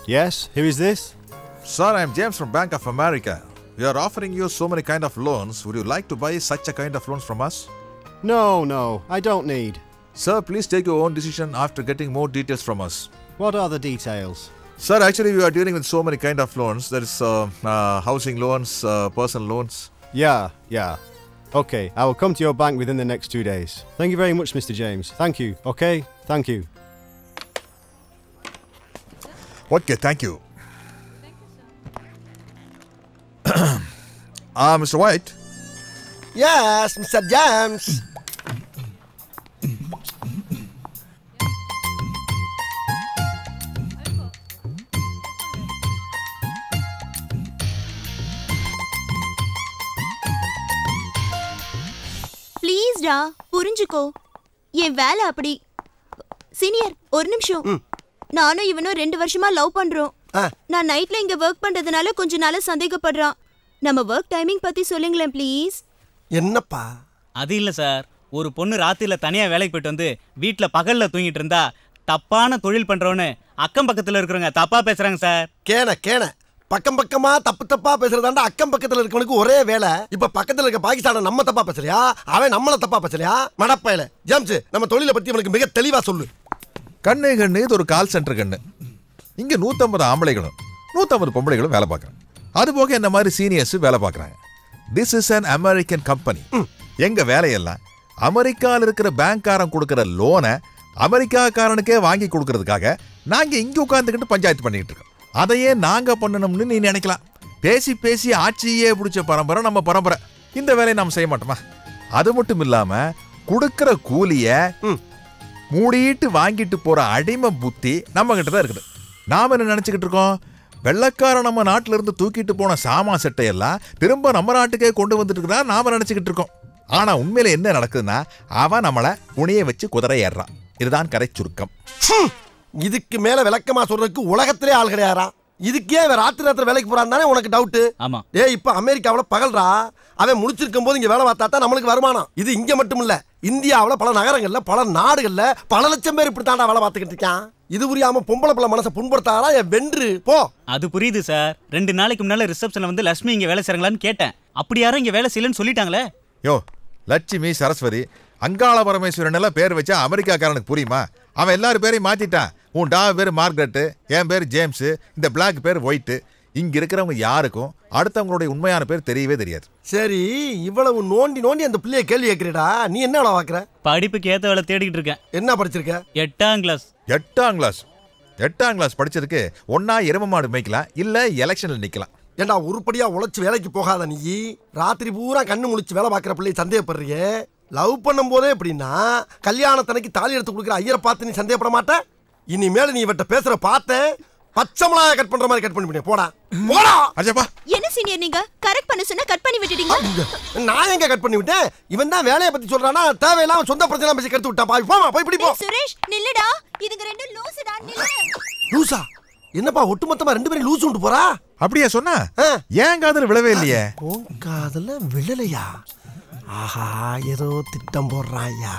Yes, who is this? Sir, I am James from Bank of America. We are offering you so many kind of loans. Would you like to buy such a kind of loans from us? No, I don't need. Sir, please take your own decision after getting more details from us. What are the details? Sir, actually we are dealing with so many kind of loans. There is housing loans, personal loans. Yeah. Okay, I will come to your bank within the next 2 days. Thank you very much, Mr. James. Thank you, okay? Thank you. Okay, thank you. Mr. White. Yes, Mr. James. Please டா புரிஞ்சுக்கோ என் வேலை அப்படி senior ஒரு நிமிஷம் நானும் இவனும் 2 வருஷமா love பண்றோம் நான் நைட்ல இங்க வர்க் பண்றதுனால கொஞ்ச நாளா சந்தேகப்படுறான் நம்ம வர்க் டைமிங் பத்தி சொல்லுங்களேன் ப்ளீஸ் என்னப்பா அது இல்ல சார் ஒரு பொண்ணு ராத்திரில தனியா வேலைக்கு போயிட்டு வந்து வீட்ல பகல்ல தூங்கிட்டு இருந்தா தப்பான தொழில் பண்றவனு அக்கம் பக்கத்துல இருக்கிறவங்க தப்பா பேசுறாங்க சார் கேன பக்கம் பக்கமா தப்பா பேசுறதாண்டா அக்கம் பக்கத்துல இருக்கவனுக்கு ஒரே வேலை இப்ப பக்கத்துல இருக்க பாகிஸ்தான நம்ம தப்பா பேசுறியா அவன் நம்மள தப்பா பேசுறியா மடப்பையில ஜேம்ஸ் நம்ம தொழிலை பத்தி அவனுக்கு மிக தெளிவா சொல்லு கண்ணு இது ஒரு கால் சென்டர் கண்ணு இங்க 150 ஆம்பளைகளும் 150 பொம்பளைகளும் வேலை பார்க்குறாங்க அது போக என்ன மாதிரி சீனியர்ஸ் வேலை பார்க்குறாங்க this is an American company எங்க வேலையெல்லாம் அமெரிக்காவில் இருக்கிற பேங்க்காரன் கொடுக்குற லோனை அமெரிக்காக்காரனுக்கே வாங்கி கொடுக்கறதுக்காக நாங்க இங்க உட்காந்துக்கிட்டு பஞ்சாயத்து பண்ணிட்டு இருக்கோம் அதையே நாங்க பண்ணணும்னு நீ நினைக்கலாம் பேசி ஆட்சியே பிடிச்ச பரம்பரை நம்ம பரம்பரை இந்த வேலையை நாம் செய்ய மாட்டோமா அது மட்டும் இல்லாம கொடுக்கிற கூலிய மூடிட்டு வாங்கிட்டு போற அடிமை புத்தி நம்ம கிட்ட தான் இருக்குது நாம என்ன நினைச்சுக்கிட்டு இருக்கோம் வெள்ளக்காரன் நம்ம நாட்டில இருந்து தூக்கிட்டு போன சாமா செட்டையெல்லாம் திரும்ப நம்ம நாட்டுக்கே கொண்டு வந்துட்டு இருக்கா நாம நினைச்சுக்கிட்டு இருக்கோம் ஆனா உண்மையில என்ன நடக்குதுன்னா அவன் நம்மளை புனிய வச்சு குதிரை ஏறான் இதுதான் கரை சுருக்கம் இதுக்கு மேல விளக்கமா சொல்றதுக்கு உலகத்திலே ஆள் கிடையாரா இதுக்கே அவன் ராத்திரி வேலைக்கு போறான் தானே உனக்கு டவுட் ஆமா இப்ப அமெரிக்காவில பகல்ரா அவன் முடிச்சிருக்கும் போது இங்க வேலை பார்த்தா தான் நம்மளுக்கு வருமானம் இது இங்க மட்டும் இல்ல இந்தியாவில் பல நகரங்கள்ல பல நாடுகள்ல பல லட்சம் பேர் இப்படி தாண்டா வேலை பார்த்துக்கிட்டு இருக்கான் இது புரியாம பொம்பளை பிள்ளை மனசை புண்படுத்தாரா என் வென்று போ அது புரியுது சார் 2 நாளைக்கு முன்னால ரிசப்ஷன்ல வந்து லட்சுமி இங்க வேலை செய்றாங்களான்னு கேட்டேன் அப்படி யாரும் இங்க வேலை செய்யலன்னு சொல்லிட்டாங்களே யோ லட்சுமி சரஸ்வதி அங்காள பரமேஸ்வரன் எல்லாம் பேர் வச்சா அமெரிக்காக்காரனுக்கு புரியுமா அவன் எல்லாரும் பேரையும் மாத்திட்டான் உன் டா பேர் மார்கரெட்டு என் பேர் ஜேம்ஸ் இந்த பிளாக் பேர் ஒயிட்டு இங்க இருக்கிறவங்க யாருக்கும் அடுத்தவங்களுடைய உண்மையான பேர் தெரியவே தெரியாது சரி இவ்வளவு நோண்டி அந்த பிள்ளைய கேள்வி கேட்கிறடா நீ என்ன வேலை பார்க்குற படிப்புக்கு ஏத்த வேலை தேடிக்கிட்டு இருக்கேன் என்ன படிச்சிருக்க 8ஆம் கிளாஸ் 8ஆம் கிளாஸ் படிச்சிருக்கு ஒன்னா எரும மாடு மேய்க்கலாம் இல்ல எலெக்ஷன்ல நிக்கலாம் ஏண்டா உருப்படியா உழைச்சு வேலைக்கு போகாத நீ ராத்திரி பூரா கண்ணு முழிச்சு வேலை பார்க்குற பிள்ளைய சந்தேகப்படுறிய லவ் பண்ணும் போதே எப்படின்னா கல்யாணத்தனைக்கு தாலி எடுத்து கொடுக்குற ஐயரை பார்த்து நீ சந்தேகப்பட மாட்ட இனிமேல நீ இவட்ட பேசுற பார்த்தேன் பச்சை மிளகாய கட் பண்ற மாதிரி கட் பண்ணி போடா அஜப்பா என்ன சீனியர் நீங்க கரெக்ட் பண்ண சொன்னா கட் பண்ணி விட்டுட்டீங்க நான் எங்க கட் பண்ணி விட்டேன் இவன் தான் வேலைய பத்தி சொல்றானா தேவையில்லாம சொந்த பிரச்சனை பேசி கெடுத்து விட்டா பாவி போமா போய் இப்படி போ சுரேஷ் நில்லுடா இதுங்க ரெண்டும் லூசுடா நில்லு லூசா என்னப்பா ஒட்டுமொத்தமா 2 பேரும் லூசு விட்டு போறா அப்படியே சொன்னா ஏன் காதுல விழவே இல்லையே உன் காதுல விழலையா ஆஹா ஏதோ திட்டம் போடுறாயா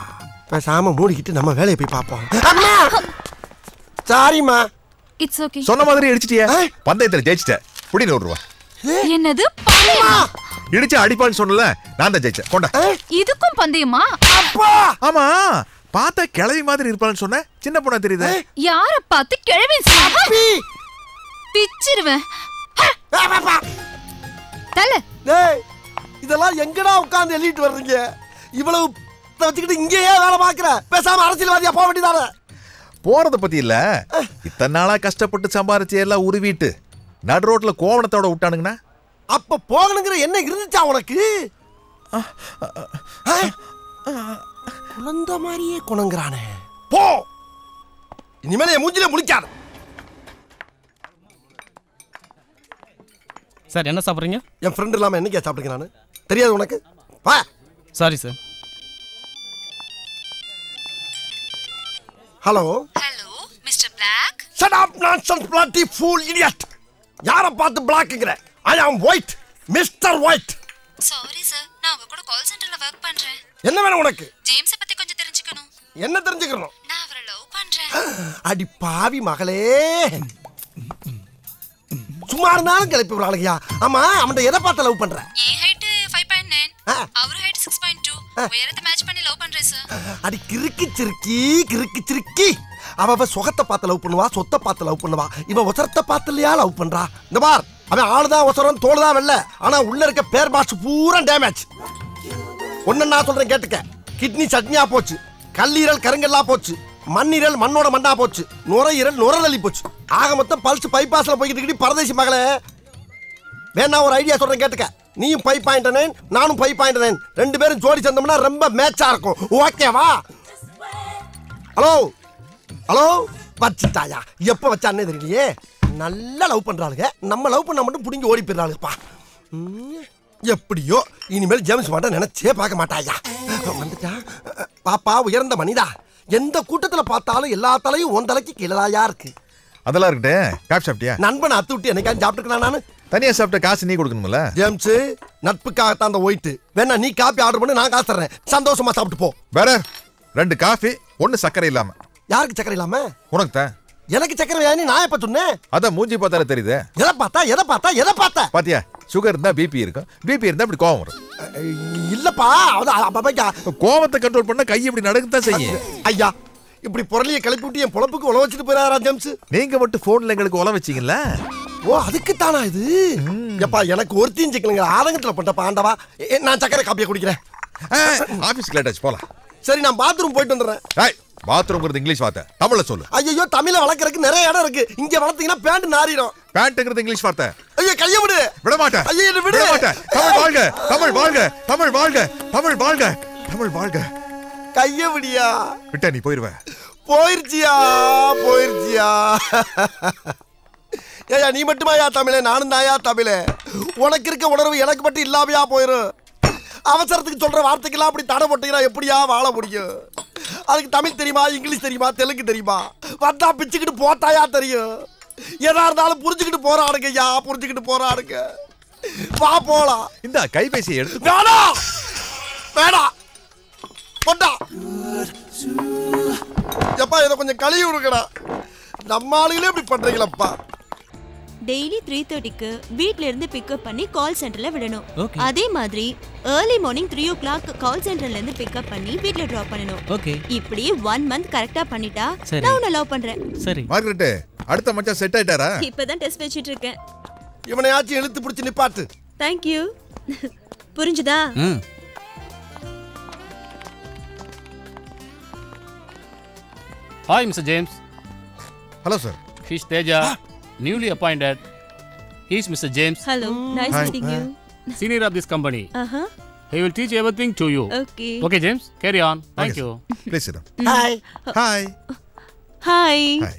பேசாம மூடிக்கிட்டு நம்ம வேலையை போய் பார்ப்போம் சாரிமா இட்ஸ் ஓகே சொன்ன மாதிரி இடிச்சிட்டியே பந்தயத்துல ஜெயிச்சிட்ட புடி 100 ரூபாய் என்னது பந்தயமா இடிச்சு அடிப்பான்னு சொன்னல நான் தான் ஜெயிச்சேன் கொண்டா இதுக்கும் பந்தயமா அப்பா ஆமா பார்த்தா கிழவி மாதிரி இருப்பான்னு சொன்ன சின்ன பொண்ணா தெரியுது யார பார்த்து கிழவி பிச்சிருவேன் தல டேய் இதெல்லாம் எங்கடா உட்கார்ந்து எழுதிட்டு வர்றீங்க இவ்வளவு வச்சுக்கிட்டு இங்கேயே வேலை பார்க்குற பேசாம அரசியல்வாதியா போக வேண்டியதானே போறத பத்தி இல்ல இத்தனை நாளா கஷ்டப்பட்டு சம்பாரிச்சு எல்லாம் உருவிட்டு நடு ரோட்ல கோவணத்தோட விட்டானுங்கண்ணா அப்ப போகணுங்கிற என்ன இருந்துச்சா உனக்கு குழந்தை மாதிரியே குணங்குறானே போ இனிமேல என் மூஞ்சில முழிக்காத சார் என்ன சாப்பிட்றீங்க என் ஃப்ரெண்ட் இல்லாம என்னைக்கா சாப்பிடுங்க நான் தெரியாது உனக்கு வா sorry sir hello hello mister Black shut up nonsense bloody fool idiot யார பார்த்து பிளாக்ங்கற I am white Mr. White sorry sir நான் உங்க கூட கால் சென்டர்ல வர்க் பண்றேன் என்ன வேணும் உனக்கு ஜேம்ஸ் பத்தி கொஞ்சம் தெரிஞ்சுக்கணும் என்ன தெரிஞ்சுக்கணும் நான் அவரை லவ் பண்றேன் அடி பாவி மகளே சும்மா இருந்தாலும் கிளப்பி விடுறாளுங்கயா. ஆமா அவன்கிட்ட எதை பார்த்து லவ் பண்ற? என் ஹைட் 5.9 அவர் ஹைட் 6.2 உயரத்தை மேட்ச் பண்ணி லவ் பண்றேன் சார். அடி கிறுக்கி சிறுக்கி அவ சுகத்தை பார்த்து லவ் பண்ணுவா, சொத்தை பார்த்து லவ் பண்ணுவா. இவன் ஒசரத்தை பார்த்து இல்லையா லவ் பண்றா? இந்த பார், அவன் ஆளுதான் ஒசரம், தோளுதான் வெள்ள, ஆனா உள்ள இருக்க பேர் பாக்ஸ் பூரா டேமேஜ். ஒன்னு நான் சொல்றேன் கேட்டுக்க. கிட்னி சட்னியா போச்சு, கல்லீரல் கருங்கல்லா போச்சு, மண்ணீரல் மண்ணோட மண்ணா போச்சு, நுரையீரல் நுரதள்ளி போச்சு. ஆக மொத்தம் பல்ஸ் பைபாஸ்ல போய்கிட்டு இருக்கி பரதேசி மகளே. வேணா ஒரு ஐடியா சொல்றேன் கேட்டுக்க. நீயும் 5.9 நானும் 5.9 ரெண்டு பேரும் ஜோடி சேர்ந்தோம்னா ரொம்ப மேட்சா இருக்கும். ஓகேவா? ஹலோ ஹலோ வச்சுட்டாயா? எப்ப வச்சானே தெரியலையே. நல்லா லவ் பண்றாளுங்க, நம்ம லவ் பண்ண மட்டும் புடிங்கி ஓடி போயிடறாளுப்பா. எப்படியோ இனிமேல் ஜேம்ஸ் மாட்ட நினைச்சே பார்க்க மாட்டாயா. வந்துட்டா பாப்பா உயர்ந்த மனிதா. எந்த கூட்டத்துல பார்த்தாலும் எல்லா தலையும் உன் தலைக்கு கீழயா இருக்கு. அதெல்லாம் இருக்கட்டே. காப்பி சாப்பிட்டியா? நண்பனை அத்து விட்டு என்னைக்காவது சாப்பிட்டுருக்கா? நானு தனியா சாப்பிட்ட காசு நீ கொடுக்கணும்ல. ஜேம்ஸ் நட்புக்காகத்தான் அந்த ஒயிட். வேணா நீ காப்பி ஆர்டர் பண்ணி நான் காசு தர்றேன், சந்தோஷமா சாப்பிட்டு போ. வேற 2 காஃபி 1 சக்கரை இல்லாம. யாருக்கு சக்கரை இல்லாம? உனக்கு தான். எனக்கு சக்கரை வேணி நான் எப்ப சொன்னேன்? அதான் மூஞ்சி பார்த்தாலே தெரியுது. எதை பார்த்தா பாத்தியா? சுகர் இருந்தா பிபி இருக்கும், பிபி இருந்தா இப்படி கோவம் வரும். இல்லப்பா, கோவத்தை கண்ட்ரோல் பண்ண கை இப்படி நடக்கத்தான் செய்யும். ஐயா இப்படி பொருளியை கிளப்பி விட்டு என் பொழப்புக்கு உழ வச்சுட்டு போயிடாரா ஜேம்ஸ்? நீங்க மட்டும் போன்ல எங்களுக்கு உழ வச்சீங்கல்ல. ஓ அதுக்கு தானா இது? எப்பா எனக்கு ஒருத்தையும் சிக்கலுங்க ஆதங்கத்துல பண்ணப்பா. ஆண்டவா நான் சக்கரை காப்பியை குடிக்கிறேன். ஆபீஸ்க்கு லேட் ஆச்சு, போலாம். சரி நான் பாத்ரூம் போயிட்டு வந்துடுறேன். பாத்ரூம்ங்கிறது இங்கிலீஷ் வார்த்தை, தமிழ்ல சொல்லு. ஐயோ தமிழ்ல வளர்க்கறதுக்கு நிறைய இடம் இருக்கு, இங்க வளர்த்தீங்கன்னா பேண்ட் நாறிடும். பேண்ட்ங்கிறது இங்கிலீஷ் வார்த்தை. ஐயோ கைய விடு. விட மாட்டேன். ஐயோ என்ன விடு. விட மாட்டேன். தமிழ் வாழ்க, தமிழ் வாழ்க, தமிழ் வாழ்க, தமிழ் வாழ்க, தமிழ் வாழ்க. கைய விடியா. விட்டா நீ போயிருவ. போயிருச்சியா? ஏயா நீ மட்டுமாயா தமிழே? நானும் தாயா தமிழே. உனக்கு இருக்க உணர்வு எனக்கு மட்டும் இல்லாமையா போயிரும். அவசரத்துக்கு சொல்ற வார்த்தைக்கெல்லாம் அப்படி தடை போட்டீங்கன்னா எப்படியா வாழ முடியும்? அதுக்கு தமிழ் தெரியுமா, இங்கிலீஷ் தெரியுமா, தெலுங்கு தெரியுமா? வந்தா பிச்சுக்கிட்டு போட்டாயா தெரியும். எதா இருந்தாலும் புரிஞ்சுக்கிட்டு போறாடுங்க ஐயா, புரிஞ்சுக்கிட்டு போறாடுங்க. வா போலாம். இந்த கைபேசியை எடுத்து. வேணாம் கொண்டா. எப்பா இதை கொஞ்சம் கழுவி விடுங்கடா. நம்ம ஆளுகளே இப்படி பண்றீங்களப்பா. டெய்லி 3:30க்கு வீட்ல இருந்து பிக்கப் பண்ணி கால் சென்டர்ல விடணும். அதே மாதிரி ஏர்லி மார்னிங் 3 o'clock கால் சென்டர்ல இருந்து பிக்கப் பண்ணி வீட்ல டிராப் பண்ணணும். ஓகே. இப்படி 1 month கரெக்ட்டா பண்ணிட்டா நான் உன்னை லவ் பண்றேன். சரி. மார்கரெட் அடுத்த மச்சான் செட் ஆயிட்டாரா? இப்பதான் டெஸ்ட் வச்சிட்டு இருக்கேன். இவனையாச்சும் இழுத்து பிடிச்சு நிப்பாட்டு. Thank you. புரிஞ்சுதா? Hi, Mr. James. Hello, sir. He's Teja, newly appointed. He's Mr. James. Hello. Nice meeting you. Senior of this company. Uh-huh. He will teach everything to you. Okay. Okay, James. Carry on. Thank you. Please sit down. Hi. Hi. Hi. Hi.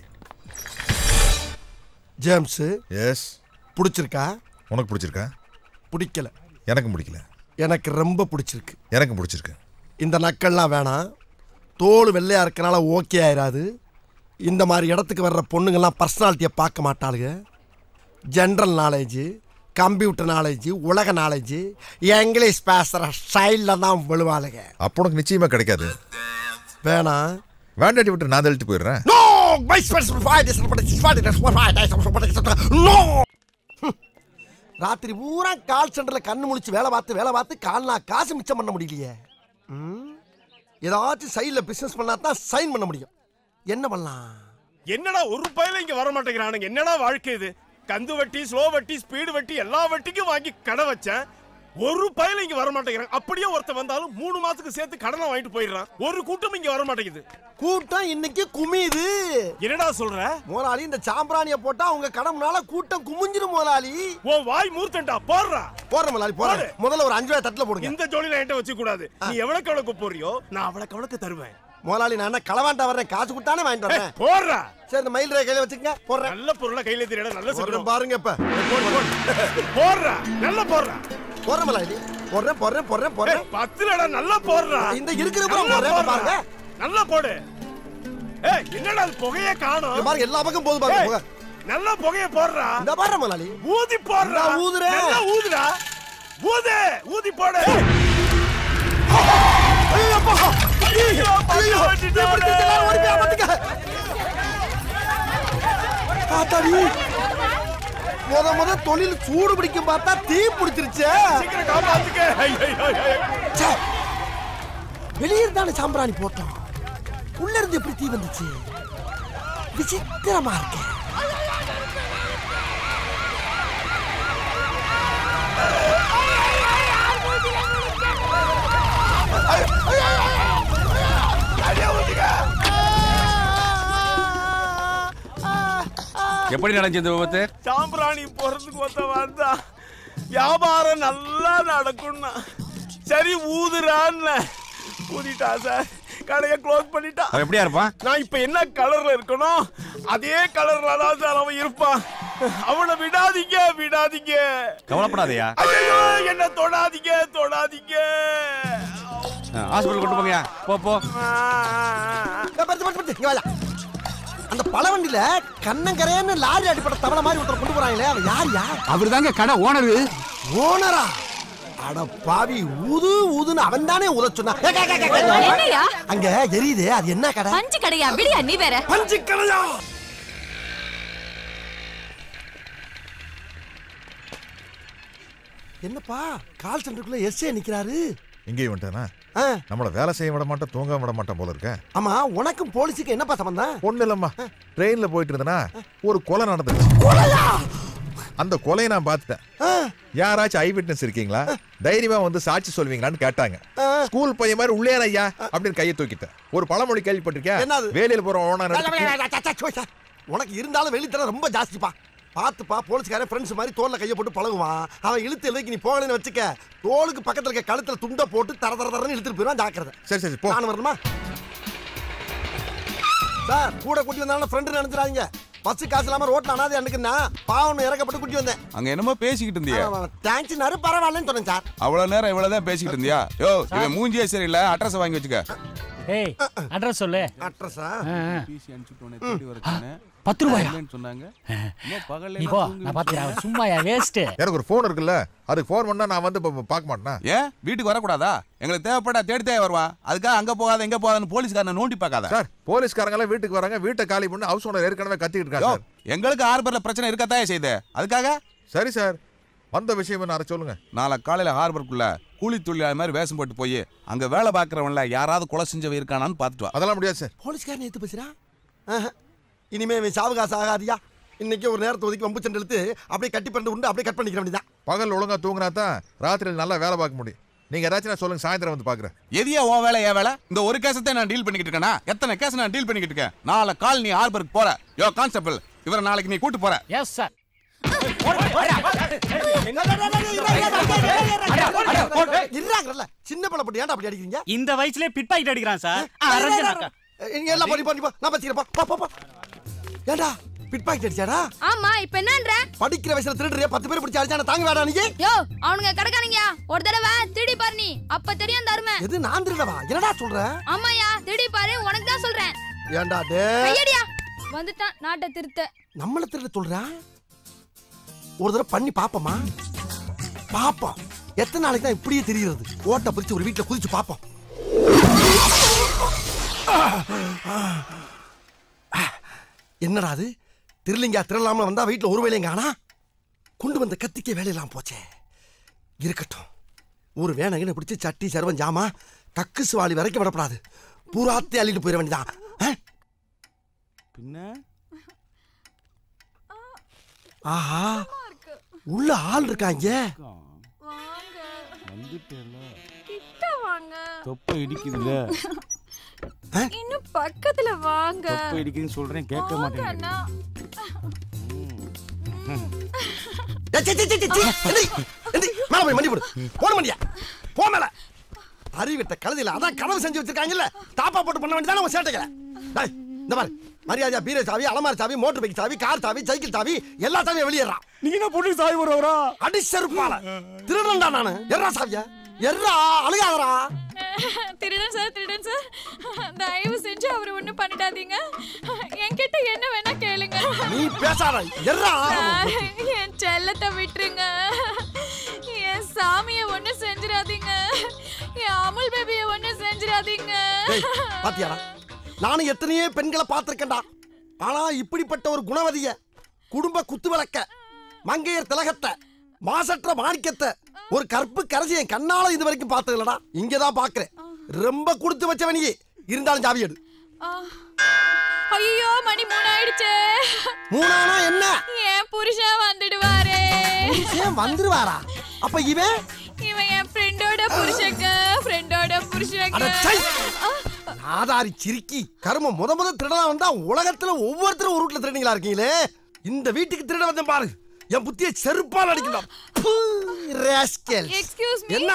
James Yes. பிடிச்சிருக்கா? உனக்கு பிடிச்சிருக்கா? பிடிக்கல. எனக்கும் பிடிக்கல. எனக்கு ரொம்ப பிடிச்சிருக்கு. எனக்கும் பிடிச்சிருக்கு. இந்த நக்கல்லாம் வேணாம். தோல் வெள்ளையா இருக்கனால ஓகே ஆயிராது. இந்த மாதிரி இடத்துக்கு வர்ற பொண்ணுங்கள்லாம் பர்சனாலிட்டியை பார்க்க மாட்டாளுங்க. ஜென்ரல் நாலேஜ், கம்ப்யூட்டர் நாலேஜ், உலக நாலேஜ், இங்கிலீஷ் பேசுகிற ஸ்டைலில் தான் விழுவாளுங்க. அப்போ உனக்கு நிச்சயமா கிடைக்காது. வேணாம். வேண்டாட்டி விட்டு நான் தள்ளிட்டு போயிடுறேன். ராத்திரி பூரா கால் சென்டர்ல கண்ணு முழிச்சு வேலை பார்த்து கால்னா காசு மிச்சம் பண்ண முடியலையே. ஏதாச்சும் சைடில் பிசினஸ் பண்ணா தான் சைன் பண்ண முடியும். என்ன பண்ணலாம்? என்னடா ஒரு பையில இங்க வர மாட்டேங்கிறானுங்க. என்னடா வாழ்க்கை இது? கந்து வட்டி, ஸ்லோ வட்டி, ஸ்பீடு வட்டி எல்லா வட்டிக்கும் வாங்கி கடை வச்சேன். ஒரு பையில இங்க வர மாட்டேங்கிறாங்க. அப்படியே ஒருத்த வந்தாலும் 3 மாசத்துக்கு சேர்த்து கடனை வாங்கிட்டு போயிடுறான். ஒரு கூட்டம் இங்க வர மாட்டேங்குது. கூட்டம் இன்னைக்கு குமியுது. என்னடா சொல்ற? முதலாளி இந்த சாம்பிராணிய போட்டா உங்க கடம்னால கூட்டம் குமிஞ்சிரும் முதலாளி. ஓ வாய் மூர்த்தண்டா. போடுறா. போடுற முதலாளி போடுற. முதல்ல ஒரு 5 ரூபாய் தட்டுல போடுங்க. இந்த ஜோலில என்கிட்ட வச்சு கூடாது. நீ எவ்வளவுக்கு எவ்வளவுக்கு போறியோ நான் அவ்வளவுக்கு தருவேன். முதலாளி நான் என்ன களவாண்டா வர்றேன், காசு கொடுத்தானே வாங்கிட்டு வரேன். போடுறா. சரி இந்த மயில் ரே கையில வச்சுங்க. போடுறேன். நல்ல பொருளை கையில ஏத்திடா. நல்ல சொல்றேன் பாருங்க இப்ப. போடுறா. நல்லா போடுறா. போடுற முதலாளி. போடுறேன். 10லடா. நல்லா போடுறா. இந்த இருக்கிற போடுறேன் பாருங்க. நல்லா போடு. ஏய் என்னடா அது புகையே காணோம். பாருங்க எல்லா பக்கம் போடு பாருங்க. நல்லா புகைய போடுறா. இந்த பாருங்க முதலாளி. ஊதி போடுறா. ஊதுறேன். நல்லா ஊதுடா. ஊதி போடு. ஐயோ அப்பா. ஐயோ ஓடி பாத்துங்க. ஆத்தாடி. முத தொழில் சூடு பிடிக்கும் பார்த்தா தீ பிடிச்சிருச்சு. சீக்கிரம் காப்பாத்துக்க. வெளியே இருந்தாலும் சாம்பிராணி போட்டோம், உள்ள இருந்து எப்படி தீ வந்துச்சு? விசித்திரமா இருக்கு. எப்படி நடந்துச்சு இந்த விபத்து? சாம்பிராணி போறதுக்கு ஒருத்த வந்தா வியாபாரம் நல்லா நடக்கும்னா சரி ஊதுறான்னு ஊதிட்டா சார். கடையை க்ளோஸ் பண்ணிட்டா. அவன் எப்படியா இருப்பான்? நான் இப்ப என்ன கலர்ல இருக்கணும் அதே கலர்ல தான் சார் அவன் இருப்பான். அவனை விடாதீங்க விடாதீங்க. கவலைப்படாதயா. ஐயோ என்ன தொடாதீங்க தொடாதீங்க. ஹாஸ்பிடல் கொண்டு போங்க. போ போ. அந்த பழவண்டியில கண்ணங்கரையன்னு லாரி அடிப்பட்ட தவளை மாதிரி ஒருத்தர் கொண்டு போறாங்களே, அவன் யாரியா? அவர் தாங்க கடை ஓனரு. ஓனரா? அட பாவி, ஊது ஊதுன்னு அவன் தானே ஊத சொன்னான். அங்க எரியுது, அது என்ன கடை? பஞ்சு கடையா? விடியா நீ வேற. பஞ்சு கடையா? என்னப்பா கால் சென்டருக்குள்ள எஸ்ஏ நிக்கிறாரு? இங்கேயும் வந்துட்டானா? நம்மள வேலை செய்ய விட மாட்டேன், தூங்க விட மாட்டேன் போல இருக்க. ஆமா, உனக்கும் போலீஸுக்கு என்னப்பா சம்பந்தம்? ஒண்ணு இல்லம்மா, ட்ரெயின்ல போயிட்டு இருந்தனா ஒரு கொலை நடந்துச்சு. கொலையா? அந்த கொலையை நான் பார்த்துட்டேன். யாராச்சும் ஐ விட்னஸ் இருக்கீங்களா, தைரியமா வந்து சாட்சி சொல்வீங்களான்னு கேட்டாங்க. ஸ்கூல் பையன் மாதிரி உள்ளே ஐயா அப்படின்னு கையை தூக்கிட்டேன். ஒரு பழமொழி கேள்விப்பட்டிருக்கேன், வேலையில போற ஓனர். உனக்கு இருந்தாலும் வெளித்தர ரொம்ப ஜாஸ்திப்பா. பாத்துப்பா, போலீஸ்காரன் ஃப்ரெண்ட்ஸ் மாதிரி தோல்ல கையை போட்டு பழகுவான். அவன் இழுத்து எழுதிக்கு நீ போகலன்னு வச்சுக்க, தோலுக்கு பக்கத்துல இருக்க கழுத்துல துண்டை போட்டு தர தர தரன்னு இழுத்துட்டு போயிடுவான். ஜாக்கிரதை. சரி சரி போ. நான் வரணுமா சார்? கூட கூட்டி வந்தாலும் ஃப்ரெண்டு நினைச்சிடாதீங்க. பஸ் காசு இல்லாம ரோட்ல அனாதை அனுக்குன்னா பாவம் இறக்கப்பட்டு கூட்டி வந்தேன். அங்க என்னமோ பேசிக்கிட்டு இருந்தியா? தேங்க்ஸ்னாரு, பரவாயில்லன்னு சொன்னேன் சார். அவ்வளவு நேரம் இவ்வளவுதான் பேசிக்கிட்டு இருந்தியா? யோ இவன் மூஞ்சியே சரியில்லை, அட்ரஸ் வாங்கி வச்சுக்க. ஏய் அட்ரஸ் சொல்லு. அட்ரஸா? பிசி அனுப்பிட்டு தேடி வரேன்னு 10 ரூபாயா சொன்னாங்க. நீ போ, நான் பாத்துறேன். சும்மாயா வேஸ்ட். எனக்கு ஒரு ஃபோன் இருக்குல்ல, அதுக்கு ஃபோன் பண்ணா நான் வந்து பார்க்க மாட்டேனா? ஏன் வீட்டுக்கு வரக்கூடாதா? எங்களுக்கு தேவைப்பட்டா தேடி வருவான். அதுக்காக அங்க போகாத இங்க போகாதன்னு போலீஸ்காரனை நோண்டி பார்க்காத. சார், போலீஸ்காரங்க எல்லாம் வீட்டுக்கு வராங்க, வீட்டை காலி பண்ணி ஹவுஸ் ஓனர் ஏற்கனவே கத்திட்டு இருக்காங்க சார். எங்களுக்கு ஹார்பர்ல பிரச்சனை இருக்கத்தான் செய்யுது. அதுக்காக சரி சார், வந்த விஷயம் என்ன சொல்லுங்க. நாளை காலையில ஹார்பருக்குள்ள கூலி தொழிலாளி மாதிரி வேஷம் போட்டு போய் அங்க வேலை பார்க்கறவன்ல யாராவது கொலை செஞ்சவ இருக்கானான்னு பார்த்துட்டு வா. அதெல்லாம் முடியாது சார். போலீஸ்காரன் எடுத்து பேசுறான். இனிமே இவன் சாவகாசம் ஆகாதியா. இன்னைக்கு ஒரு நேரத்தை ஒதுக்கி வம்பு சண்டை எடுத்து அப்படியே கட்டி பண்ணி உண்டு அப்படியே கட் பண்ணிக்கிற வேண்டியதான். பகல் ஒழுங்கா தூங்கினா தான் ராத்திரியில் நல்லா வேலை பார்க்க முடியும். நீங்க ஏதாச்சும் சொல்லுங்க, சாயந்தரம் வந்து பாக்குறேன். எதையா உன் வேலை என் வேலை? இந்த ஒரு கேஸத்தை நான் டீல் பண்ணிக்கிட்டு இருக்கேனா? எத்தனை கேஸ் நான் டீல் பண்ணிக்கிட்டு இருக்கேன். நாளை கால் நீ ஹார்பருக்கு போற. யோ கான்ஸ்டபிள், இவரை நாளைக்கு நீ கூட்டு போற. Yes sir. சின்ன பழம் போட்டு ஏன்டா அப்படி அடிக்கிறீங்க? இந்த வயசுலயே பிட் பாக்கெட் அடிக்கிறான் சார். எல்லாம் பண்ணி பண்ணி நான் பச்சிக்கிறப்பா. ஏண்டா பிட் பாக்கெட் அடிச்சாடா? ஆமா, இப்போ என்னன்ற? படிக்கிற வயசுல திருடுறியா? 10 பேர் பிடிச்சு அடிச்சானே தாங்க வேடா நீ? யோ அவனுங்க கடக்காரங்க. ஒரு தடவை திருடி பாரு, நீ அப்ப தெரியும் அந்த அருமை. எது நான் திருடவா? என்னடா சொல்ற? ஆமாயா, திருடி பாரு, உனக்கு தான் சொல்றேன். ஏண்டா டேய் ஐயடியா வந்துட்டான் நாட்டை திருத்த. நம்மள திருட சொல்றா? ஒரு தடவை பண்ணி பாப்போமா? பாப்போம். எத்தனை நாளைக்கு தான் இப்படியே தெரியுறது? ஓட்ட பிரிச்சு ஒரு வீட்டுல குதிச்சு பாப்போம். என்னடா அது? திருலிங்கா திருடலாம வந்தா வீட்டுல ஒரு வேலையும் காணா. கொண்டு வந்த கத்திக்க வேலையெல்லாம் போச்சே. இருக்கட்டும், ஒரு வேணகனை பிடிச்சி சட்டி சர்வம் ஜாமா கக்கு சுவாலி வரைக்கும் விடப்படாது. பூராத்தை அள்ளிட்டு போயிட வேண்டியதான். பின்ன ஆஹா, உள்ள ஆள் இருக்காங்க. தொப்பை இடிக்குதுல. இன்னும் பக்கத்துல வாங்க. தொப்பை இடிக்குதுன்னு சொல்றேன், கேட்க மாட்டேன். மேல போய் மணி போடு. போன மணியா போ மேல. அறிவிட்ட கழுதில அதான் கனவு செஞ்சு வச்சிருக்காங்கல்ல, தாப்பா போட்டு பண்ண வேண்டியதான உன் சேட்டைகளை. இந்த மாதிரி மரியாதையா பீரே சாவி, அலமாரி சாவி, மோட்டர் பைக் சாவி, கார் சாவி, சைக்கிள் சாவி, எல்லா சாவியும் வெளியேறான். நீங்க என்ன போட்டு சாவி வருவரா? அடிச்சருப்பால திருடன்டா நானு. எர்ரா சாவியா, எர்ரா, அழுகாதரா. திருடன் சார், திருடன் சார், தயவு செஞ்சு அவரை ஒண்ணும் பண்ணிடாதீங்க. என்கிட்ட என்ன வேணா கேளுங்க. நீ பேசாத, எர்ரா. என் செல்லத்தை விட்டுருங்க. என் சாமியை ஒண்ணு செஞ்சிடாதீங்க. என் அமுல் பேபியை ஒண்ணு செஞ்சிடாதீங்க. பாத்தியாடா, நானும் எத்தனையோ பெண்களை பார்த்திருக்கேன்டா. ஆனா இப்படிப்பட்ட ஒரு குணவதிய, குடும்ப குத்து விளக்க, மங்கையர் திலகத்தை, மாசற்ற மாணிக்கத்தை, ஒரு கற்பு கரசி என் கண்ணால இது வரைக்கும் பார்த்தது இல்லடா. இங்கதான் பாக்குறேன். ரொம்ப கொடுத்து வச்சவனியே. இருந்தாலும் சாவி எடு. ஐயோ மணி 3 ஆயிடுச்சே. 3 ஆனா என்ன? என் புருஷன் வந்துடுவாரே. புருஷன் வந்துருவாரா? அப்ப இவன் என் ஃப்ரெண்டோட புருஷங்க. ஆதாரி சிரிக்கி கரும முத திருடனா வந்தா உலகத்துல ஒவ்வொருத்தரும் ஒரு ரூட்ல திருடீங்களா இருக்கீங்களே. இந்த வீட்டுக்கு திருட வந்த பாரு. என் புத்தியை செருப்பால் அடிக்கலாம். Excuse me. என்ன?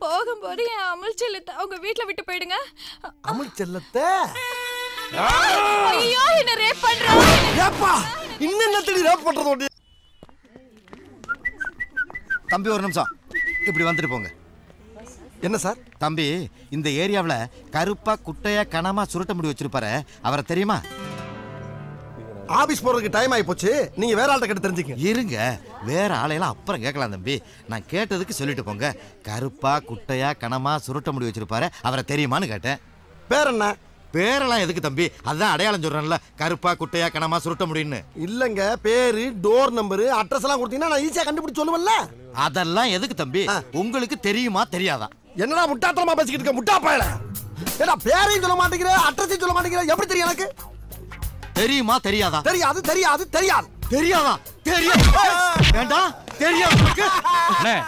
போகும்போது என் அமுல் செல்லத்தை உங்க வீட்ல விட்டு போயிடுங்க. அமுல் செல்லத்தை? ஐயோ என்ன ரேப் பண்றான். ஏப்பா இன்னென்ன தேடி ரேப் பண்றது? தம்பி ஒரு நிமிஷம் இப்படி வந்துட்டு போங்க. என்ன சார்? தம்பி இந்த ஏரியாவுல கருப்பா குட்டையா கனமா சுருட்ட முடி வச்சிருப்பாரு, அவரை தெரியுமா? ஆபீஸ் போறதுக்கு டைம் ஆகி போச்சு. நீங்க வேற ஆள்கிட்ட கேட்டு தெரிஞ்சுக்கங்க. இருங்க, வேற ஆளையெல்லாம் அப்புறம் கேட்கலாம் தம்பி. நான் கேட்டதுக்கு சொல்லிட்டு போங்க. கருப்பா குட்டையா கனமா சுருட்ட முடி வச்சிருப்பாரு, அவரை தெரியுமான்னு கேட்டேன். பேர் என்ன? பேரெல்லாம் எதுக்கு தம்பி? அதான் அடையாளம் சொல்றேன்ல, கருப்பா குட்டையா கனமா சுருட்ட முடின்னு. இல்லங்க, பேரு, டோர் நம்பர், அட்ரஸ் எல்லாம் கொடுத்தீங்கன்னா நான் ஈஸியா கண்டுபிடிச்சு சொல்லுவேன்ல. அதெல்லாம் எதுக்கு தம்பி? உங்களுக்கு தெரியுமா தெரியாதா? என்னடா முட்டாத்தனமா பேசிக்கிட்டு இருக்க முட்டா பயல. ஏடா பேரையும் சொல்ல மாட்டேங்கிற, அட்ரஸையும் சொல்ல மாட்டேங்கிற, எப்படி தெரியும் எனக்கு? தெரியுமா தெரியாதா? தெரியாது. தெரியாதா? தெரியும். ஏண்டா தெரியும் உனக்கு?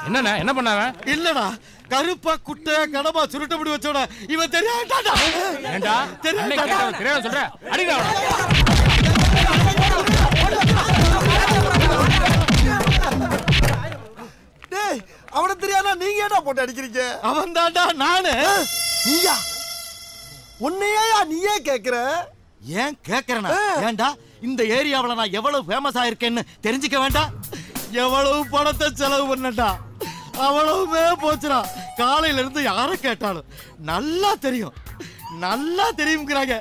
என்ன என்ன பண்ணாவ? இல்லடா, கருப்பா குட்டை கனமா சுருட்ட முடி வச்சோட இவன் தெரியாதாடா. ஏண்டா தெரியாத சொல்ற? அடிடா. டேய் அவன தெரியாதா? நீங்க ஏடா போட்டு அடிக்கிறீங்க? அவன் தான்டா நானு. நீயா? உன்னையா நீயே கேக்குற? ஏன் கேக்குறேனா? ஏண்டா இந்த ஏரியாவுல நான் எவ்வளவு ஃபேமஸ் ஆயிருக்கேன்னு தெரிஞ்சுக்க வேண்டாம்? எவ்வளவு பணத்தை செலவு பண்ணட்டா, அவ்வளவுமே போச்சுடா. காலையில இருந்து யாரை கேட்டாலும் நல்லா தெரியுங்கிறாங்க.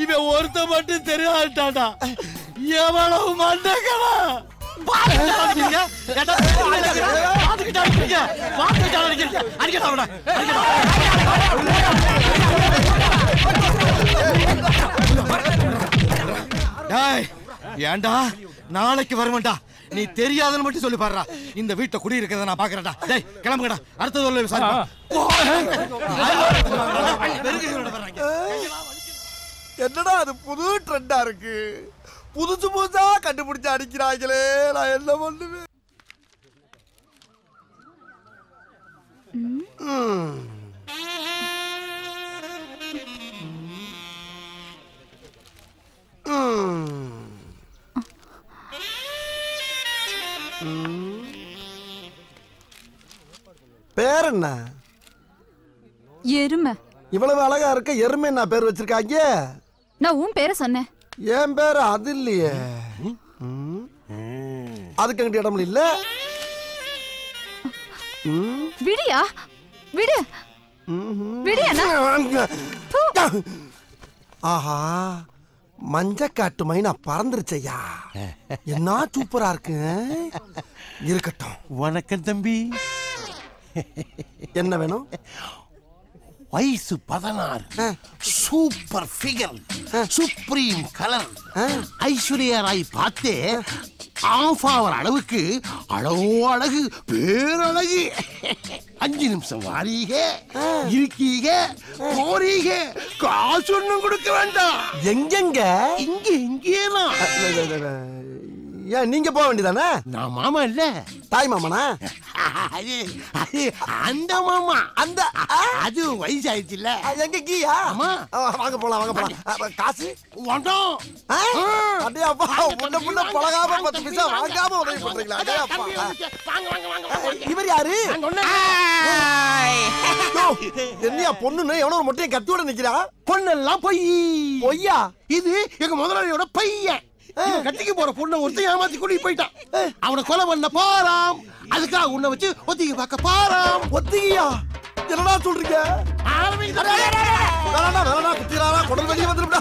இவன் ஒருத்த மட்டும் தெரியாட்டாடா. எவ்வளவு மண்டகடா. ஏண்டா நாளைக்கு வருவேன்டா. நீ தெரியாதுன்னு மட்டும் சொல்லி பாருடா. இந்த வீட்டை குடி இருக்கிறத நான் பாக்குறேன்டா. டேய் கிளம்புங்கடா, அடுத்தது என்னடா அது புது ட்ரெண்டா இருக்கு. புதுசா கண்டுபிடிச்சு அடிக்கிறாங்களே, நான் என்ன பண்ணுவேன்? பேர் என்ன? எருமை. இவ்வளவு அழகா இருக்க எருமை என்ன பேர் வச்சிருக்காங்க? நான் உன் பேரை சொன்னேன். என் பேரு அது இல்லையே. அதுக்கு அங்கிட்ட இடம் இல்ல. விடியா விடு. விடியா. ஆஹா, மஞ்சக்காட்டு மைனா பறந்துருச்சையா. என்ன சூப்பரா இருக்கு. இருக்கட்டும். வணக்கம் தம்பி. என்ன வேணும்? வயசு 16, super figure, supreme colour, Aishwarya Rai பார்த்தே ஆஃப் ஆவர் அளவுக்கு அழகு பேரழகு. 5 நிமிஷம் வாரீக, இருக்கீக, போறீக, காசு ஒண்ணும் கொடுக்க வேண்டாம். எங்கெங்க? இங்கேதான். ஏன் நீங்க போக வேண்டியதானே? நான் மாமா இல்ல, தாய் மாமனா? அந்த மாமா. அந்த அது வயசு ஆயிடுச்சு இல்ல. எங்க கீயா? வாங்க போலாம். காசு வேண்டாம். அடே அப்பா, முன்ன பழகாம 10 பைசா வாங்காம உதவி பண்றீங்களா? அடே அப்பா. இவர் யாரு? என்னையா பொண்ணுன்னு எவனோ ஒரு மொட்டையை கத்தியோட நிக்கிறா? பொண்ணெல்லாம் பொய்யா? இது எங்க முதலாளியோட பையன். கட்டிக்கு போற பொண்ணை ஒருத்தன் ஏமாத்தி கூட்டிட்டு போயிட்டான். அவனை கொலை பண்ண போறாம். அதுக்காக உன்னை வச்சு ஒத்திகை பார்க்க போறாம். ஒத்திகையா? என்னடா சொல்றீங்க? குடல் வெளியே வந்துருடா.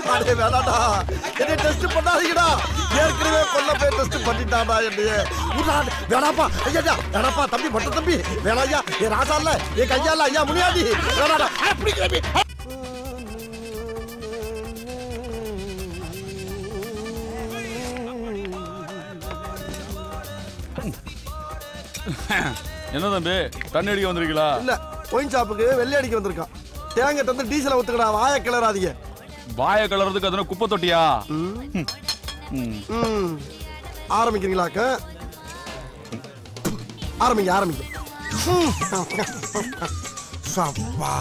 என்னை டெஸ்ட் பண்ணாதீங்கடா. ஏற்கனவே கொல்ல போய் டெஸ்ட் பண்ணிட்டாடா என்னைய. வேணாப்பா, ஐயா வேணாப்பா. தம்பி மொட்டை தம்பி வேணாயா. என் ராசா இல்ல, என் கையா இல்ல. ஐயா முனியாண்டி வேணாடா. என்ன தம்பி தண்ணி அடிக்க வந்திருக்கீங்களா? இல்ல, ஒயின் ஷாப்புக்கு வெள்ளை அடிக்க வந்திருக்கான். தேங்காய் தந்து டீசலை ஊத்துக்கடா, வாயை கிளறாதீங்க. வாயை கிளறதுக்கு அதன குப்பை தொட்டியா? ஆரம்பிக்கிறீங்களாக்க? ஆரம்பிங்க. சப்பா,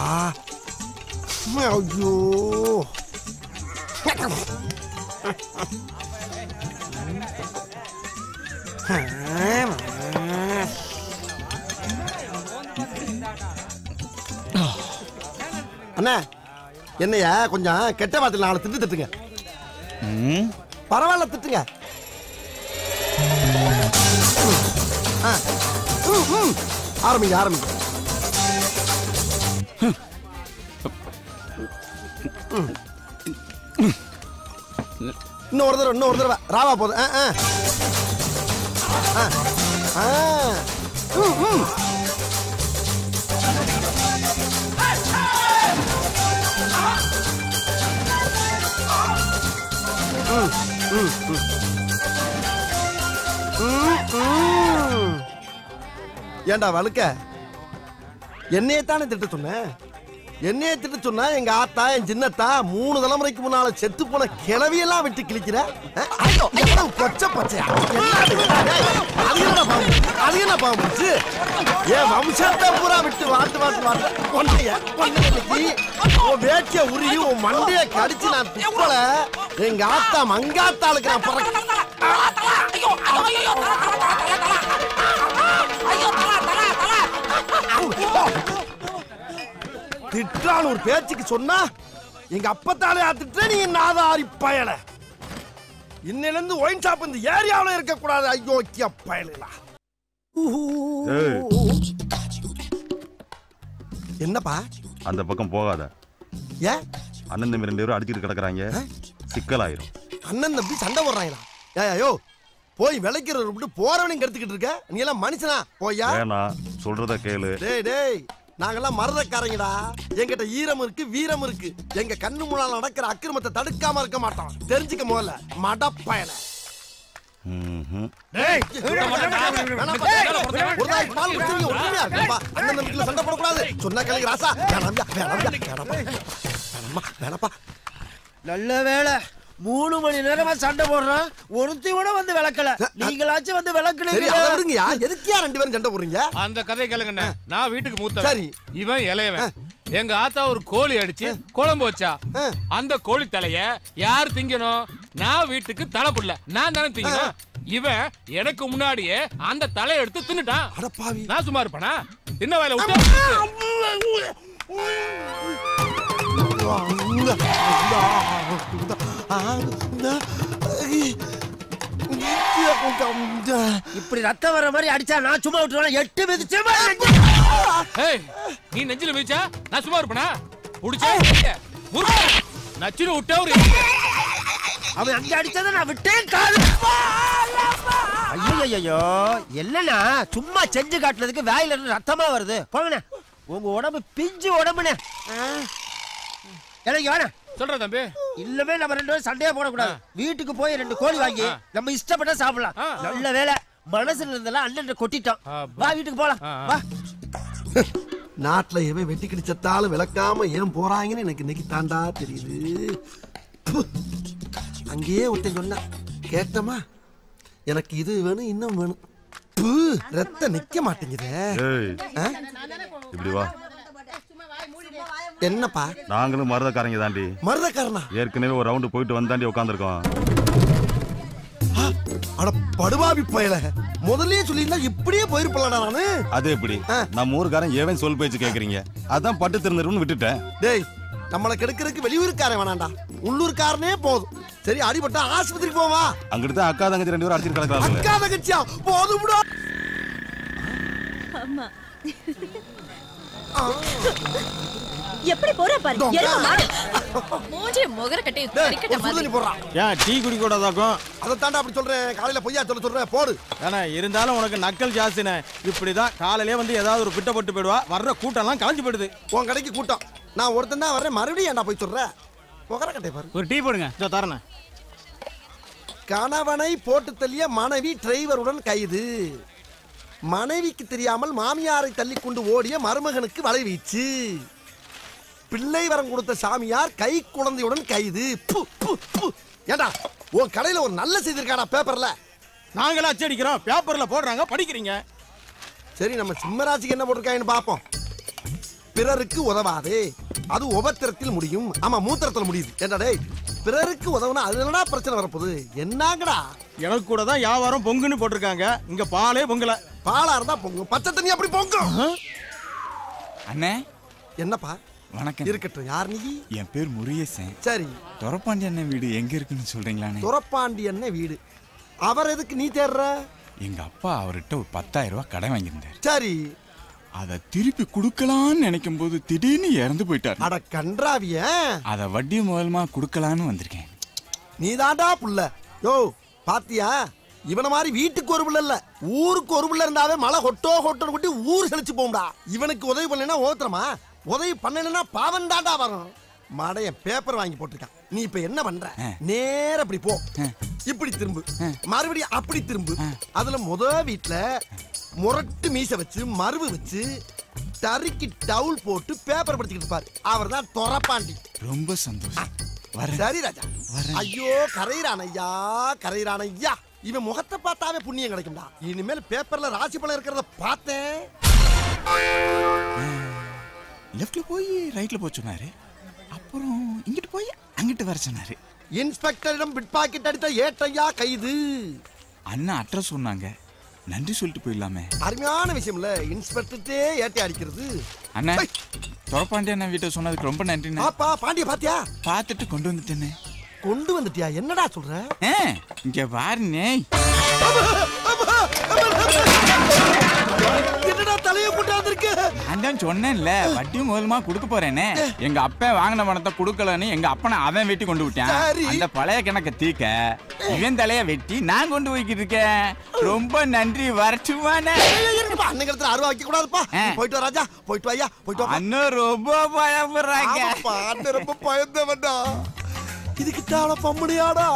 ஐயோ, அண்ணா என்னையா கொஞ்சம் கெட்ட வார்த்தை 4 திட்டு திட்டுங்க. பரவாயில்ல, திட்டுங்க. ஆரம்பிங்க. இன்னொரு தடவை ராவா போதும். ஏண்டா வழுக்க, என்னையத்தானே திட்ட சொன்னேன். என்னைய திட்ட சொன்னா எங்க ஆத்தா, என் சின்னத்தா 3 தலைமுறைக்கு முன்னால செத்து போன கிளவியெல்லாம் விட்டு கிழிக்கிற. பச்சை பச்சையா அது என்ன பாம்பு? என் வம்சத்தை பூரா விட்டு வாட்டு வேட்டிய உருகி உன் மண்டைய கடிச்சு நான் துப்பல. எங்க ஆத்தா மங்காத்தாளுக்கு நான் பிறக்க திட்டான் ஒரு பேச்சுக்கு சொன்னா எங்க அப்பத்தாலே திட்ட. நீ நாதாரி பயல. இன்னையில இருந்து ஒயின் ஷாப் இந்த ஏரியாவுல இருக்க கூடாது. ஐயோக்கிய பயலா. என்னப்பா? அந்த பக்கம் போகாத. ஏன்? அண்ணன் தம்பி 2 பேரும் அடிச்சிட்டு கிடக்குறாங்க, சிக்கலாயிரும். அண்ணன் தம்பி சண்டை போடுறாங்களா? ஏயோ போய் விளைக்கிறத விட்டு போறவனையும் கெடுத்துக்கிட்டு இருக்க. நீ எல்லாம் மனுஷனா? போயா. வேணாம், சொல்றத கேளு. டேய் நாங்கெல்லாம் மருதக்காரங்கடா. எங்கிட்ட ஈரம் இருக்கு, வீரம் இருக்கு. எங்க கண்ணு முன்னால நடக்கிற அக்கிரமத்தை தடுக்காம இருக்க மாட்டோம். தெரிஞ்சுக்க முதல்ல மடப்பயல. சண்டை போடக்கூடாது சொன்னா கேளுங்க ராசா. வேணப்பா. நல்ல வேலை 3 மணி நேரமா சண்டை போடுறோம், ஒருத்தி கூட வந்து விளக்கல. நீங்களாச்சும் வந்து விளக்குறீங்க. எதுக்கியா 2 பேரும் சண்டை போடுறீங்க? அந்த கதை கேளுங்க. நான் வீட்டுக்கு மூத்தவன், சரி. இவன் இளையவன். எங்க ஆத்தா ஒரு கோழி அடிச்சு குழம்பு வச்சா. அந்த கோழி தலைய யார் திங்கணும்? நான் வீட்டுக்கு தலை புடல, நான் தானே திங்கணும். இவன் எனக்கு முன்னாடியே அந்த தலையை எடுத்து தின்னுட்டான். நான் சும்மா இருப்பேனா? என்ன வேலை விட்டு இப்படி ரத்தம் வர மாதிரி அடிச்சா நான் சும்மா விட்டுருவேன். 8 மிதிச்சு நீ நெஞ்சில மிதிச்சா நான் சும்மா இருப்பேனா? புடிச்சா நச்சுன்னு விட்டா ஒரு அவன் அங்க அடிச்சத நான் விட்டேன் காது. ஐயோ என்னன்னா சும்மா செஞ்சு காட்டுறதுக்கு வாயில இருந்து ரத்தமா வருது. போங்கண்ணே, உங்க உடம்பு பிஞ்சு உடம்புண்ணே. எனக்கு வேணா சொல்ற தம்பி. இல்லவே நம்ம 2 பேரும் சண்டையா போடக்கூடாது. வீட்டுக்கு போய் 2 கோழி வாங்கி நம்ம இஷ்டப்பட்டா சாப்பிடலாம். நல்ல வேலை மனசுல இருந்தெல்லாம் அண்ணன் கொட்டிட்டோம். வா வீட்டுக்கு போலாம். வா. நாட்டுல எவன் வெட்டி கிடிச்சத்தாலும் விளக்காம ஏன் போறாங்கன்னு எனக்கு இன்னைக்கு தாண்டா தெரியுது. அங்கேயே ஒருத்தன் சொன்னா கேட்டமா, எனக்கு இது வேணும் இன்னும் வேணும். ரத்த நிக்க மாட்டேங்குது. இப்படி வா. என்னப்பா? நாங்களும் மருதக்காரங்க தாண்டி. மருதக்காரனா? ஏற்கனவே ஒரு ரவுண்டு போயிட்டு வந்தாண்டி உட்காந்துருக்கோம். அட படுபாவி பயல, முதல்லயே சொல்லிருந்தா இப்படியே போயிருப்பலடா நானு. அது எப்படி? நம்ம ஊருக்காரன் ஏவன் சொல் பேச்சு கேக்குறீங்க, அதான் பட்டு திருந்துருன்னு விட்டுட்டேன். டேய், நம்மளை கெடுக்கிறதுக்கு வெளியூருக்காரன் வேணாண்டா, உள்ளூர்காரனே போதும். சரி, அடிபட்டா ஆஸ்பத்திரிக்கு போவா. அங்கிட்டு தான் அக்கா தங்கச்சி 2 பேரும் அடிச்சிட்டு கிடக்குறாங்க. அக்கா தங்கச்சியா? போதும்டா. அம்மா எப்படி போற பாரு. மூஞ்சி முகர கட்டி கறிக்கட்ட மாதிரி போறா. ஏன் டீ குடி கூடாதாக்கும்? அத தாண்டா அப்படி சொல்றேன். காலையில பொய்யா சொல்றேன் போடு. ஏன்னா இருந்தாலும் உனக்கு நக்கல் ஜாஸ்தினே. இப்படிதான் காலையிலே வந்து ஏதாவது ஒரு பிட்ட போட்டு போயிடுவா. வர்ற கூட்டம்லாம் கலைஞ்சு போயிடுது. உன் கடைக்கு கூட்டம். நான் ஒருத்தன் தான் வர்றேன், மறுபடியும் ஏன்டா போய் சொல்ற? முகர கட்டை பாரு. ஒரு டீ போடுங்க. இதோ தரேன். கணவனை போட்டு தள்ளிய மனைவி டிரைவருடன் கைது. மனைவிக்கு தெரியாமல் மாமியாரை தள்ளி கொண்டு ஓடிய மருமகனுக்கு வலை வீச்சு. பிள்ளை வரம் கொடுத்த சாமியார் கை குழந்தையுடன் கைது. ஏண்டா உன் கடையில ஒரு நல்ல செய்தி இருக்காடா பேப்பர்ல? நாங்களா அச்சடிக்கிறோம், பேப்பர்ல போடுறாங்க, படிக்கிறீங்க. சரி, நம்ம சிம்மராசிக்கு என்ன போட்டிருக்காங்கன்னு பாப்போம். பிறருக்கு உதவாதே, அது உபத்திரத்தில் முடியும். ஆமா, மூத்திரத்தில் முடியுது. ஏண்டா டேய், பிறருக்கு உதவுனா அது என்னடா பிரச்சனை வரப்போகுது? என்னங்கடா? எனக்கு கூட தான் வியாபாரம் பொங்குன்னு போட்டிருக்காங்க. இங்க பாலே பொங்கல. பாலா இருந்தா பொங்கும், பச்சை தண்ணி அப்படி பொங்கும். அண்ணே என்னப்பா? வணக்கம். இருக்கட்டும். யார் நீ? என் பேர் முருகேசன். சரி, துரப்பாண்டி அண்ணன் வீடு எங்க இருக்குன்னு சொல்றீங்களாண்ணே? துரப்பாண்டி அண்ணன் வீடு. அவர் எதுக்கு நீ தேடுற? எங்க அப்பா அவர்கிட்ட ஒரு 10,000 ரூபாய் கடன் வாங்கியிருந்தார். சரி, அதை திருப்பி கொடுக்கலான்னு நினைக்கும் போது திடீர்னு இறந்து போயிட்டார். அட கன்றாவிய. அதை வட்டி மூலமா கொடுக்கலான்னு வந்திருக்கேன். நீ தாண்டா புள்ள. யோ பாத்தியா, இவன மாதிரி வீட்டுக்கு ஒரு புள்ள இல்ல, ஊருக்கு ஒரு புள்ள இருந்தாவே மழை ஹொட்டோ ஹொட்டோ கொட்டி ஊர் செழிச்சு போகும்டா. இவனுக்கு உதவி பண்ணா ஓத்திரமா, உதவி பண்ணனா பாவம் தாண்டா வரும். மடைய பேப்பர் வாங்கி போட்டிருக்கான். நீ இப்ப என்ன பண்ற? நேர அப்படி போ, இப்படி திரும்பு, மறுபடியும் அப்படி திரும்பு. அதுல வீட்டுல முரட்டு மீச வச்சு மருவு வச்சு டரிக்கி டவுல் போட்டு பேப்பர் படிச்சுக்கிட்டு பாரு. அவர் தான் துரப்பாண்டி. ரொம்ப சந்தோஷம். சரி ராஜா. ஐயோ கரையிறான் ஐயா, கரையிறான் ஐயா. இவன் முகத்தை பார்த்தாவே புண்ணியம் கிடைக்கும்டா. இனிமேல் பேப்பர்ல ராசி பலன் இருக்கிறத பார்த்தேன். லெஃப்ட்ல போய் ரைட்ல போய் சொன்னாரு. அப்புறம் இங்கிட்டு போய் அங்கிட்டு வர சொன்னாரு. இன்ஸ்பெக்டரிடம் பிட் பாக்கெட் அடித்த ஏட்டையா கைது. அண்ணா அட்ரஸ் சொன்னாங்க, நன்றி சொல்லிட்டு போயிடலாமே. அருமையான விஷயம் இல்ல, இன்ஸ்பெக்டர்ட்டே ஏட்டை அடிக்கிறது. அண்ணா துரப்பாண்டி அண்ணன் வீட்டை சொன்னதுக்கு ரொம்ப நன்றி. பாப்பா பாண்டிய பாத்தியா? பார்த்துட்டு கொண்டு வந்துட்டேனே. கொண்டு வந்துட்டியா? என்னடா சொல்ற? இங்க பாருனே. என்னடா தலைய போட்டாது இருக்கு? அண்ணன் சொன்னேன்ல, வட்டி மூலமா கொடுக்க போறேனே. எங்க அப்பா வாங்கின பணத்தை கொடுக்கலன்னு எங்க அப்பனை அவன் வெட்டி கொண்டு விட்டான். அந்த பழைய கணக்க தீக்க இவன் தலைய வெட்டி நான் கொண்டு போய்கிட்டு இருக்கேன். ரொம்ப நன்றி. வரட்டுமானே? அண்ணன் இடத்துல அருவா வைக்க கூடாதுப்பா. போயிட்டு வா ராஜா, போயிட்டு வாயா, போயிட்டு வா. அண்ணன் ரொம்ப பயப்படுறாங்க. அண்ணன் ரொம்ப பயந்தவன்டா. இதுக்கு தான பம்முடியாடா.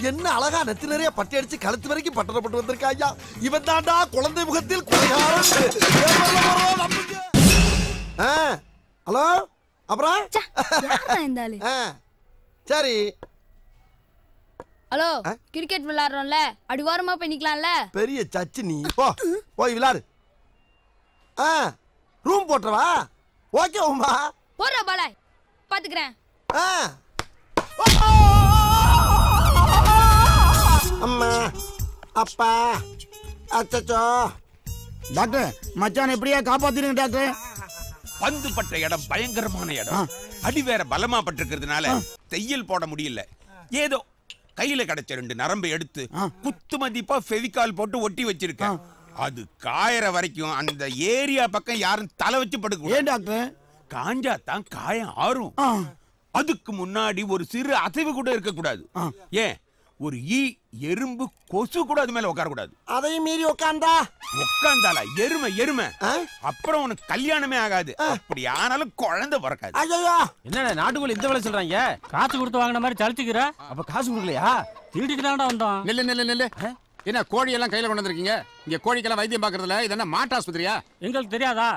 என்ன அழகா நெத்தி நிறைய பட்டி அடிச்சு கழுத்து வரைக்கும் பட்டணப்பட்டு வந்திருக்காயா. இவன் தாண்டா குழந்தை முகத்தில் குறைகாரன். ஹலோ, அப்புறம் சரி. ஹலோ, கிரிக்கெட் விளையாடுறோம்ல, அடிவாரமா போய் நிக்கலாம்ல. பெரிய சச்சு நீ. போ போய் விளையாடு. ரூம் போட்டுறவா? ஓகே உமா. போறா பாலாய், பாத்துக்கிறேன். அம்மா அப்பா அச்சச்சோ. டாக்டர், மச்சான் எப்படியா காப்பாத்திருங்க டாக்டர். பந்து பட்ட இடம் பயங்கரமான இடம். அடி வேற பலமா பட்டிருக்கிறதுனால தையல் போட முடியல. ஏதோ கையில கிடைச்ச 2 நரம்பை எடுத்து குத்து மதிப்பா ஃபெவிகால் போட்டு ஒட்டி வச்சிருக்கேன். அது காயற வரைக்கும் அந்த ஏரியா பக்கம் யாரும் தலை வச்சு படுக்க. ஏன் டாக்டர்? காஞ்சா தான் காயம் ஆறும். அதுக்கு முன்னாடி ஒரு சிறு அசைவு கூட இருக்க கூடாது. ஏன், ஒரு ஈ, எறும்பு, கொசு கூட அது மேல உட்கார கூடாது. அதையும் மீறி உட்கார்ந்தால எருமை அப்புறம் உனக்கு கல்யாணமே ஆகாது. அப்படி ஆனாலும் குழந்தை பிறக்காது. என்ன நாட்டுக்குள்ள இந்த வேலை சொல்றாங்க? காசு கொடுத்து வாங்கின மாதிரி சலிச்சுக்கிற. அப்ப காசு கொடுக்கலையா? திருடிட்டு தானடா வந்தோம். நெல்லு என்ன கோழி எல்லாம் கையில கொண்டு வந்திருக்கீங்க? இங்க கோழிக்கெல்லாம் வைத்தியம் பாக்குறதுல இது என்ன மாட்டு ஆஸ்பத்திரியா? எங்களுக்கு தெரியாதா?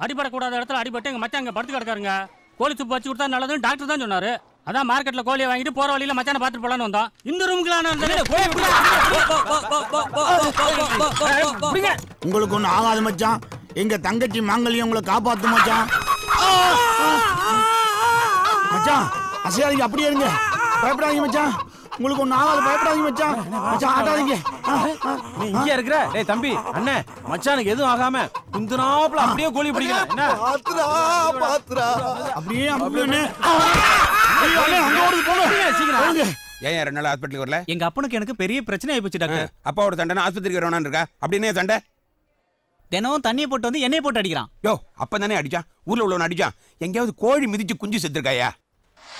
அடிபடக்கூடாத இடத்துல அடிபட்டு எங்க மச்சான் அங்க படுத்து கிடக்காருங்க. கோழி சூப் வச்சு கொடுத்தா நல்லதுன்னு டாக்டர் தான் சொன்னாரு. அதான் மார்க்கெட்ல கோழியை வாங்கிட்டு போற வழியில மச்சான பாத்துட்டு போலான்னு வந்தோம். இந்த ரூமுக்குலாம் உங்களுக்கு ஒண்ணு ஆகாது மச்சான். எங்க தங்கச்சி மாங்கல்யம் உங்களை காப்பாத்து மச்சான். மச்சான் அசையாதீங்க, அப்படியே இருங்க. பயப்படாதீங்க மச்சான். உங்களுக்கு ஒண்ணு ஆகாது, பயப்படாதீங்க மச்சான். மச்சான் ஆட்டாதீங்க. நீ இங்க இருக்கிற? டேய் தம்பி, அண்ணே மச்சானுக்கு எதுவும் ஆகாம குந்துனாப்ல அப்படியே கோழி பிடிக்கல. என்ன பாத்துறா அப்படியே அப்படியே அங்க ஓடி போங்க. சீக்கிரம் ஏன் 2 நாள் ஹாஸ்பிட்டலுக்கு வரல? எங்க அப்பனுக்கு எனக்கு பெரிய பிரச்சனை ஆயிப்போச்சு டாக்டர். அப்பாவோட சண்டை ஆஸ்பத்திரிக்கு வரணும்னு இருக்கா? அப்படின்னே சண்டை. தினமும் தண்ணியை போட்டு வந்து எண்ணெய் போட்டு அடிக்கிறான். யோ, அப்ப தானே அடிச்சான். ஊர்ல உள்ளவன் அடிச்சான். எங்கேயாவது கோழி மிதிச்சு குஞ்சு செத்துருக்காயா?